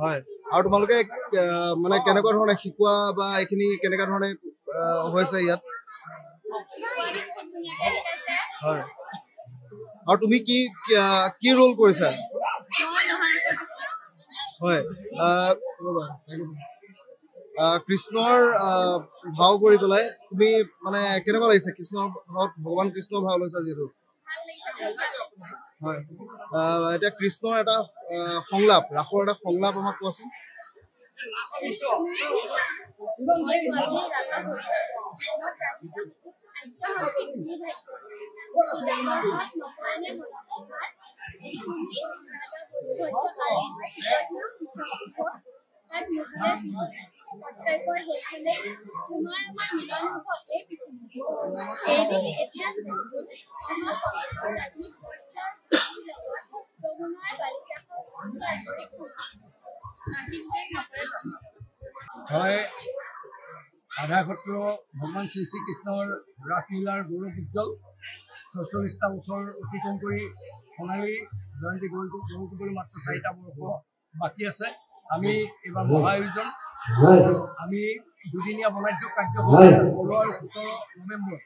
হয় আৰু তোমালোকে মানে কেনেকুৱা ধৰণে শিকোৱা বা এইখিনি কেনেকুৱা ধৰণে হৈছে ইয়াত হয় আৰু তুমি কি কি ৰোল কৰিছা হয় কৃষ্ণৰ ভাও কৰি পেলাই তুমি মানে কেনেকুৱা লাগিছে কৃষ্ণৰ ভাৱত ভগৱান কৃষ্ণৰ ভাও লৈছা যিহেতু হয় এতিয়া কৃষ্ণৰ এটা সংলাপ ৰাসৰ এটা সংলাপ আমাক কোৱাচোন হয় আধা সত্ৰ ভগৱান শ্ৰী শ্ৰীকৃষ্ণৰ ৰাসলীলাৰ গৌৰৱ উজ্জ্বল ৪৪টা বছৰ অতিক্ৰম কৰি সোণালী জয়ন্তী গৌৰৱলৈ মাত্ৰ ৪টা বৰ্ষ বাকী আছে আমি এইবাৰ মহা আয়োজন আমি দুদিনীয়া বনাঢ্য কাৰ্যসূচী ১৬ আৰু ১৭ নৱেম্বৰ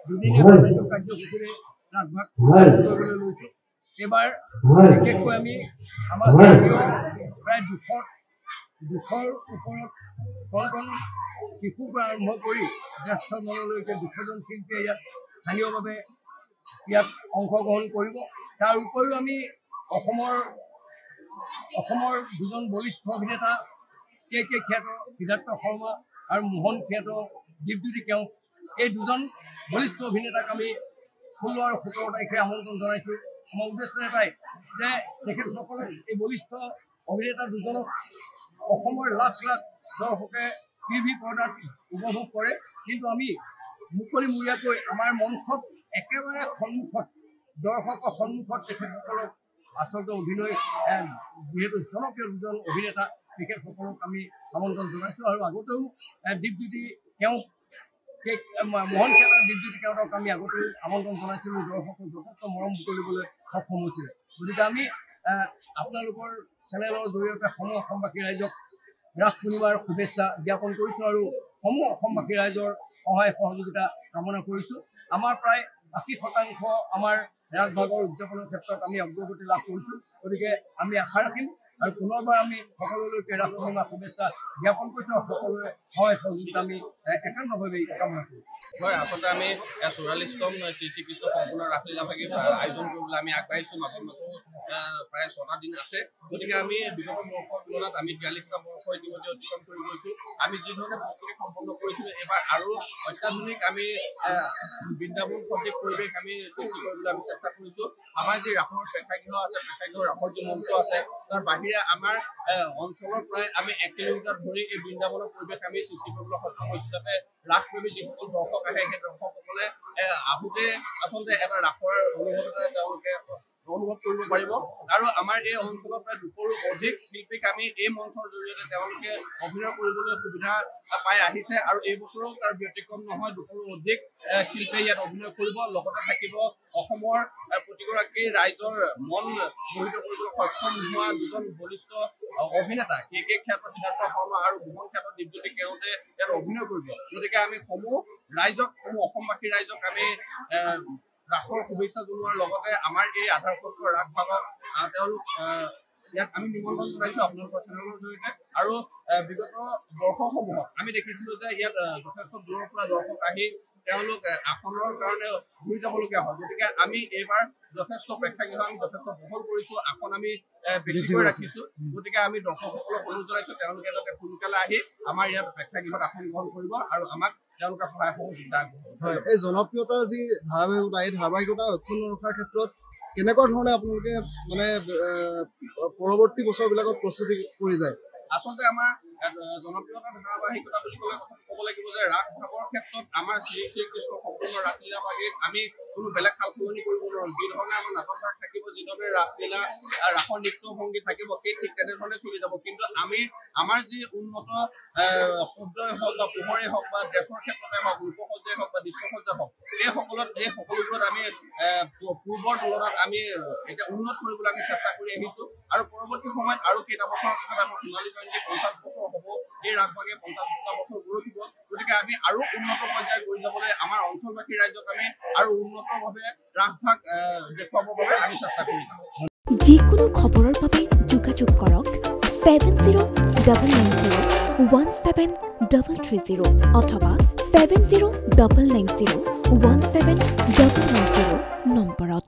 দুদিনীয়া বনাঢ্য কাৰ্যসূচীৰে ৰাসভাগ কৰিবলৈ লৈছোঁ এইবাৰ বিশেষকৈ আমি আমাৰ স্থানীয় প্ৰায় ২০০ৰ ওপৰত কণ শিশুৰ পৰা আৰম্ভ কৰি জ্যেষ্ঠ জনলৈকে ২০০জন শিল্পীয়ে ইয়াত স্থানীয়ভাৱে ইয়াত অংশগ্ৰহণ কৰিব তাৰ উপৰিও আমি অসমৰ দুজন বলিষ্ঠ অভিনেতা কে খ্যাত সিদ্ধাৰ্থ শৰ্মা আৰু মোহন খ্যাত দীপজ্যোতি কেওট এই দুজন বলিষ্ঠ অভিনেতাক আমি ১৬ আৰু ১৭ তাৰিখে আমন্ত্ৰণ জনাইছোঁ আমাৰ উদ্দেশ্য এটাই যে তেখেতসকলক এই বলিষ্ঠ অভিনেতা দুজনক অসমৰ লাখ লাখ দৰ্শকে টিভি পৰ্দাত উপভোগ কৰে কিন্তু আমি মুকলিমূৰীয়াকৈ আমাৰ মঞ্চত একেবাৰে সন্মুখত দৰ্শকৰ সন্মুখত তেখেতসকলক আচলতে অভিনয় যিহেতু জনপ্ৰিয় দুজন অভিনেতা তেখেতসকলক আমি আমন্ত্ৰণ জনাইছোঁ আৰু আগতেও দীপজ্যোতি কেওট মোহন খ্যাত দীপজ্যোতি কেওটক আমি আগতেও আমন্ত্ৰণ জনাইছিলোঁ দৰ্শকক যথেষ্ট মৰম বুটলিবলৈ সক্ষম হৈছিলে গতিকে আমি আপোনালোকৰ চেনেলৰ জৰিয়তে সমূহ অসমবাসী ৰাইজক ৰাস পূৰ্ণিমাৰ শুভেচ্ছা জ্ঞাপন কৰিছোঁ আৰু সমূহ অসমবাসী ৰাইজৰ সহায় সহযোগিতা কামনা কৰিছোঁ আমাৰ প্ৰায় ৮০% আমাৰ ৰাসভাগৰ উদযাপনৰ ক্ষেত্ৰত আমি অগ্ৰগতি লাভ কৰিছোঁ গতিকে আমি আশা ৰাখিম আৰু পুনৰবাৰ আমি সকলোলৈকে ৰাস পূৰ্ণিমাৰ শুভেচ্ছা জ্ঞাপন কৰিছোঁ আৰু সকলোৰে সহায় সহযোগিতা আমি একান্তভাৱে কামনা কৰিছোঁ হয় আচলতে আমি ৪৪তম শ্ৰী শ্ৰীকৃষ্ণ সম্পূৰ্ণ ৰাসলীলা ভাগি আয়োজন কৰিবলৈ আমি আগবাঢ়িছোঁ মাজত প্ৰায় ৬টা দিন আছে গতিকে আমি বিগত বৰ্ষৰ তুলনাত আমি ৪২টা বৰ্ষ ইতিমধ্যে অতিক্ৰম কৰি গৈছোঁ আমি যিধৰণে প্ৰস্তুতি সম্পন্ন কৰিছিলোঁ এইবাৰ আৰু অত্যাধুনিক আমি বৃন্দাবন সদৃশ পৰিৱেশ আমি সৃষ্টি কৰিবলৈ আমি চেষ্টা কৰিছোঁ আমাৰ যি ৰাসৰ প্ৰেক্ষাগৃহ আছে প্ৰেক্ষাগৃহৰ ৰাসৰ যি মঞ্চ আছে তাৰ বাহিৰে আমাৰ অঞ্চলৰ প্ৰায় আমি ১ কিলোমিটাৰ ধৰি এই বৃন্দাবনৰ পৰিৱেশ আমি সৃষ্টি কৰিবলৈ সক্ষম হৈছোঁ যাতে ৰাসপ্ৰেমী যিসকল দৰ্শক আহে সেই দৰ্শকসকলে আহোঁতে আচলতে এটা ৰাসৰ অনুভৱ এটা তেওঁলোকে অনুভৱ কৰিব পাৰিব আৰু আমাৰ এই অঞ্চলত প্ৰায় ২০০ৰো অধিক শিল্পীক আমি এই মঞ্চৰ জৰিয়তে তেওঁলোকে অভিনয় কৰিবলৈ সুবিধা পাই আহিছে আৰু এই বছৰো তাৰ ব্যতিক্ৰম নহয় ২০০ৰো অধিক শিল্পীয়ে ইয়াত অভিনয় কৰিব লগতে থাকিব অসমৰ প্ৰতিগৰাকী ৰাইজৰ মন মোহিত কৰিবলৈ সক্ষম হোৱা দুজন বলিষ্ঠ অভিনেতা কে খ্যাত সিদ্ধাৰ্থ শৰ্মা আৰু মোহন খ্যাত দীপজ্যোতি কেওটে ইয়াত অভিনয় কৰিব গতিকে আমি সমূহ অসমবাসী ৰাইজক আমি ৰাসৰ শুভেচ্ছা জনোৱাৰ লগতে আমাৰ এই আধাৰ সত্ৰ ৰাস ভাগক তেওঁলোক ইয়াত আমি নিমন্ত্ৰণ জনাইছোঁ আপোনালোকৰ চেনেলৰ জৰিয়তে আৰু বিগত বৰ্ষসমূহত আমি দেখিছিলোঁ যে ইয়াত যথেষ্ট দূৰৰ পৰা দৰ্শক আহি তেওঁলোক আসনৰ কাৰণে ঘূৰি যাবলগীয়া হয় গতিকে আমি এইবাৰ যথেষ্ট প্ৰেক্ষাগৃহ আমি যথেষ্ট বহল কৰিছোঁ আসন আমি বেছিকৈ ৰাখিছোঁ গতিকে আমি দৰ্শকসকলক অনুৰোধ জনাইছোঁ তেওঁলোকে যাতে সোনকালে আহি আমাৰ ইয়াত প্ৰেক্ষাগৃহত আসন গ্ৰহণ কৰিব আৰু আমাক তেওঁলোকে সহায় সহযোগিতা হয় এই জনপ্ৰিয়তাৰ যি ধাৰাবাহিকতা এই ধাৰাবাহিকতা অক্ষুণ্ণ ৰখাৰ ক্ষেত্ৰত কেনেকুৱা ধৰণে আপোনালোকে মানে পৰৱৰ্তী বছৰবিলাকত প্ৰস্তুতি কৰি যায় আচলতে আমাৰ জনপ্ৰিয়তা ধাৰাবাহিকতা বুলি ক'ব লাগিব যে ৰাস ভাগৰ ক্ষেত্ৰত আমাৰ শ্ৰীকৃষ্ণ সম্পূৰ্ণ ৰাসলীলা ভাগিত আমি কোনো বেলেগ সাল সলনি কৰিব নোৱাৰোঁ। যি ধৰণে আমাৰ নাটক ভাগ থাকিব, যি ধৰণে ৰাসলীলা ৰাসৰ নৃত্য ভংগী থাকিব, সেই ঠিক তেনেধৰণে চলি যাব। কিন্তু আমি আমাৰ যি উন্নত শব্দই হওক বা পোহৰেই হওক বা ড্ৰেছৰ ক্ষেত্ৰতে হওক, ৰূপসজ্জাই হওক বা দৃশ্যসজ্জা হওক, এই সকলোবোৰত আমি পূৰ্বৰ তুলনাত আমি এতিয়া উন্নত কৰিবলৈ আমি চেষ্টা কৰি আহিছোঁ। আৰু পৰৱৰ্তী সময়ত আৰু কেইটা বছৰৰ পিছত আমাৰ সোণালী জয়ন্তী 50 বছৰ হ'ব, এই ৰাসভাগে 50টা বছৰ গৈ উঠিব। গতিকে আমি আৰু উন্নত পৰ্যায়ত গৈ যাবলৈ আমাৰ অঞ্চলবাসী ৰাইজক আমি আৰু উন্নতভাৱে ৰাসভাগ দেখুৱাবৰ বাবে আমি চেষ্টা কৰি যাম। যিকোনো খবৰৰ বাবে যোগাযোগ কৰক 7090173330 অথবা 7099017990 নম্বৰত।